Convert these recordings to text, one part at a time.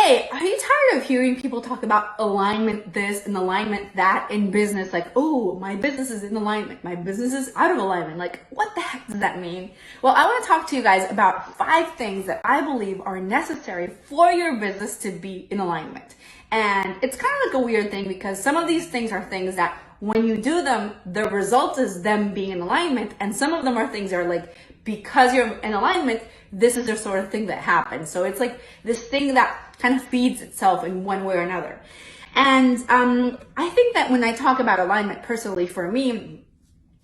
Hey, are you tired of hearing people talk about alignment this and alignment that in business? Like, oh, my business is in alignment. My business is out of alignment. Like, what the heck does that mean? Well, I want to talk to you guys about 5 things that I believe are necessary for your business to be in alignment. And it's kind of like a weird thing because some of these things are things that when you do them, the result is them being in alignment. And some of them are things that are like, because you're in alignment, this is the sort of thing that happens. So it's like this thing that kind of feeds itself in one way or another. And I think that when I talk about alignment personally, for me,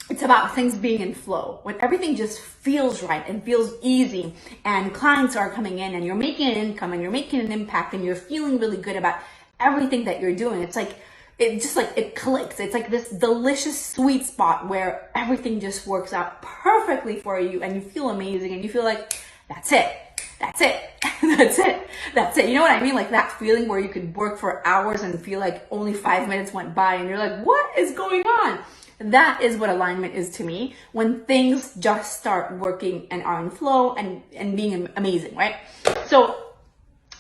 it's about things being in flow. When everything just feels right and feels easy and clients are coming in and you're making an income and you're making an impact and you're feeling really good about everything that you're doing. It's like, it clicks. It's like this delicious sweet spot where everything just works out perfectly for you and you feel amazing and you feel like, that's it. That's it. That's it. That's it. You know what I mean? Like that feeling where you could work for hours and feel like only 5 minutes went by and you're like, what is going on? That is what alignment is to me, when things just start working and are in flow and being amazing, right? So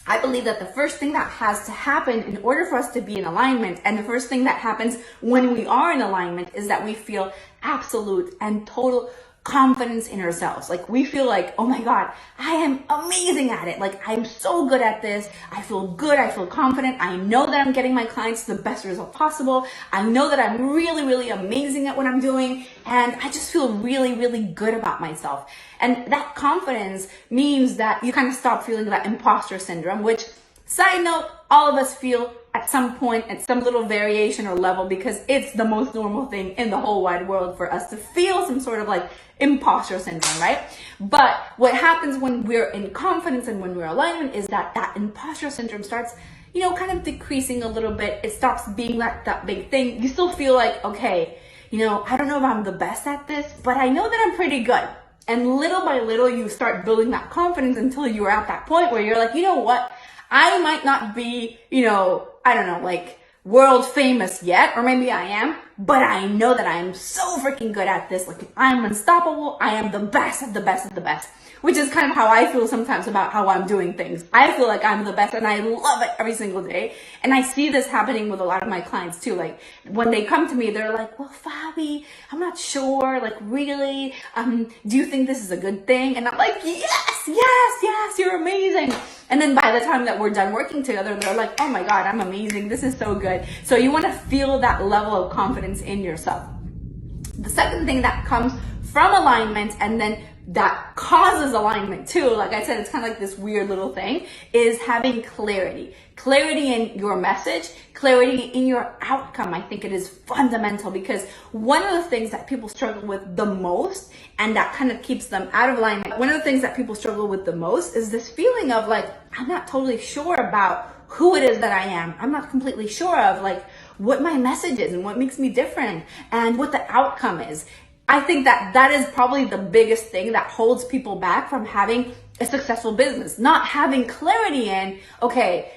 I believe that the first thing that has to happen in order for us to be in alignment, and the first thing that happens when we are in alignment, is that we feel absolute and total confidence in ourselves. Like we feel like, oh my God, I am amazing at it. Like I'm so good at this. I feel good. I feel confident. I know that I'm getting my clients the best result possible. I know that I'm really, really amazing at what I'm doing. And I just feel really, really good about myself. And that confidence means that you kind of stop feeling that imposter syndrome, which, side note, all of us feel at some point, at some little variation or level, because it's the most normal thing in the whole wide world for us to feel some sort of like imposter syndrome, right? But what happens when we're in confidence and when we're in alignment is that that imposter syndrome starts, kind of decreasing a little bit. It stops being like that big thing. You still feel like, okay, I don't know if I'm the best at this, but I know that I'm pretty good. And little by little, you start building that confidence until you're at that point where you're like, you know what? I might not be, I don't know, like world famous yet, or maybe I am, but I know that I am so freaking good at this. Like I'm unstoppable. I am the best of the best of the best, which is kind of how I feel sometimes about how I'm doing things. I feel like I'm the best and I love it every single day. And I see this happening with a lot of my clients too. Like when they come to me, they're like, well, Fabi, I'm not sure. Like really, do you think this is a good thing? And I'm like, yes, you're amazing. And then by the time that we're done working together, they're like, oh my God, I'm amazing. This is so good. So you want to feel that level of confidence in yourself. The second thing that comes from alignment, and then that causes alignment too, like I said, it's kind of like this weird little thing, is having clarity. Clarity in your message, clarity in your outcome. I think it is fundamental, because one of the things that people struggle with the most, and that kind of keeps them out of alignment, one of the things that people struggle with the most is this feeling of like, I'm not totally sure about who it is that I am. I'm not completely sure of like what my message is and what makes me different and what the outcome is. I think that that is probably the biggest thing that holds people back from having a successful business. Not having clarity in, okay,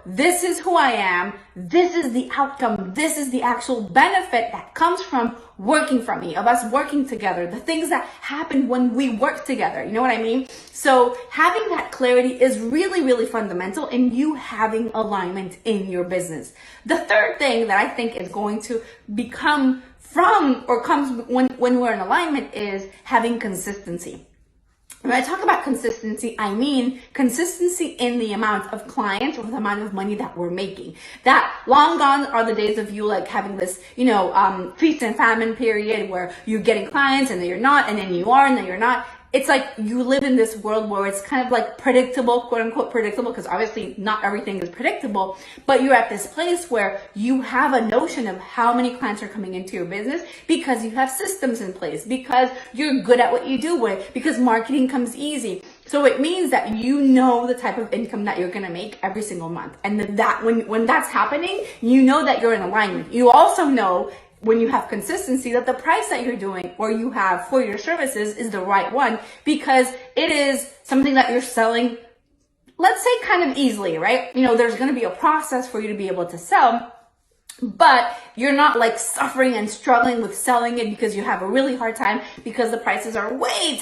this is who I am. This is the outcome. This is the actual benefit that comes from working for me, of us working together, the things that happen when we work together. You know what I mean? So having that clarity is really, really fundamental in you having alignment in your business. The third thing that I think is going to become from, or comes when we're in alignment, is having consistency. When I talk about consistency, I mean consistency in the amount of clients or the amount of money that we're making. That long gone are the days of you like having this, feast and famine period where you're getting clients and then you're not, and then you are and then you're not. It's like you live in this world where it's kind of like predictable, quote unquote predictable, because obviously not everything is predictable, but you're at this place where you have a notion of how many clients are coming into your business because you have systems in place, because you're good at what you do, because marketing comes easy. So it means that you know the type of income that you're going to make every single month. And that when that's happening, you know that you're in alignment. You also know, when you have consistency, that the price that you're doing or you have for your services is the right one, because it is something that you're selling, let's say kind of easily, right? There's going to be a process for you to be able to sell. but you're not like suffering and struggling with selling it because you have a really hard time because the prices are way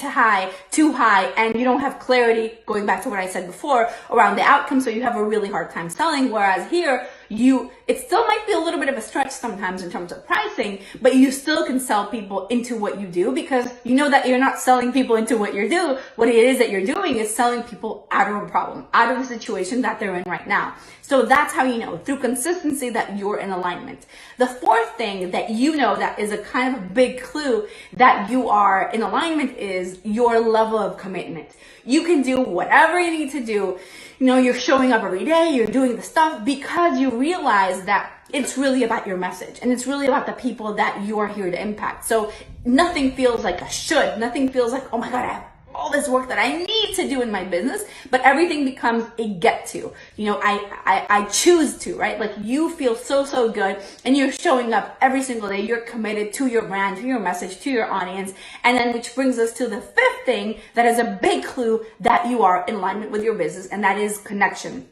too high, and you don't have clarity, going back to what I said before, around the outcome, so you have a really hard time selling. Whereas here, it still might be a little bit of a stretch sometimes in terms of pricing, but you still can sell people into what you do, because you know that you're not selling people into what you do. What it is that you're doing is selling people out of a problem, out of a situation that they're in right now. So that's how you know, through consistency, that you're in alignment. The fourth thing that you know that is a kind of a big clue that you are in alignment is your level of commitment. You can do whatever you need to do. You know, you're showing up every day, you're doing the stuff because you realize that it's really about your message, and it's really about the people that you are here to impact. So nothing feels like a should, nothing feels like, oh my God, I have all this work that I need to do in my business, but everything becomes a get to. You know, I choose to, right? Like, you feel so good, and you're showing up every single day. You're committed to your brand, to your message, to your audience. And then, which brings us to the fifth thing that is a big clue that you are in alignment with your business, and that is connection.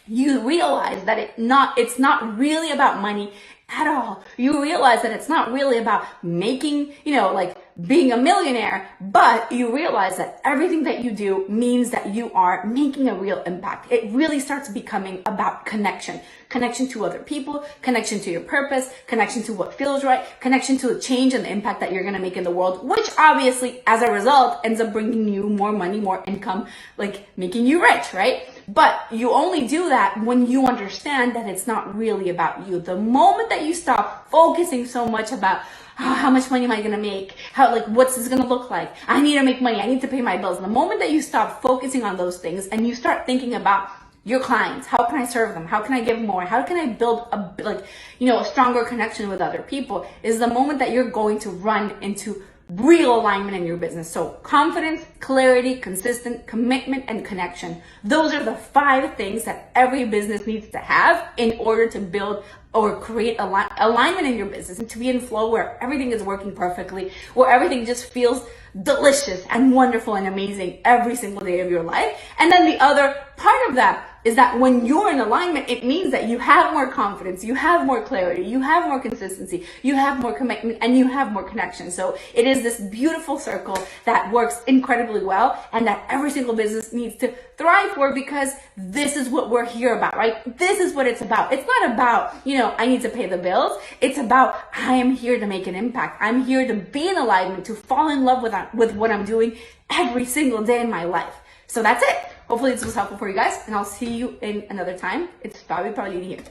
You realize that it's not really about money at all. You realize that it's not really about making, like being a millionaire, but you realize that everything that you do means that you are making a real impact. It really starts becoming about connection to other people, connection to your purpose, connection to what feels right, connection to the change and the impact that you're going to make in the world, which obviously as a result ends up bringing you more money, more income, like making you rich, right? But you only do that when you understand that it's not really about you. The moment that you stop focusing so much about how much money am I going to make? What's this going to look like? I need to make money. I need to pay my bills. The moment that you stop focusing on those things and you start thinking about your clients, how can I serve them? How can I give more? How can I build a stronger connection with other people, is the moment that you're going to run into real alignment in your business. So confidence, clarity, consistent commitment, and connection. Those are the 5 things that every business needs to have in order to build or create alignment in your business, and to be in flow where everything is working perfectly, where everything just feels delicious and wonderful and amazing every single day of your life. And then the other part of that is that when you're in alignment, it means that you have more confidence, you have more clarity, you have more consistency, you have more commitment, and you have more connection. So it is this beautiful circle that works incredibly well, and that every single business needs to thrive for, because this is what we're here about, right? This is what it's about. It's not about, I need to pay the bills. It's about, I am here to make an impact. I'm here to be in alignment, to fall in love with what I'm doing every single day in my life. So that's it. Hopefully this was helpful for you guys, and I'll see you in another time. It's Fabi here.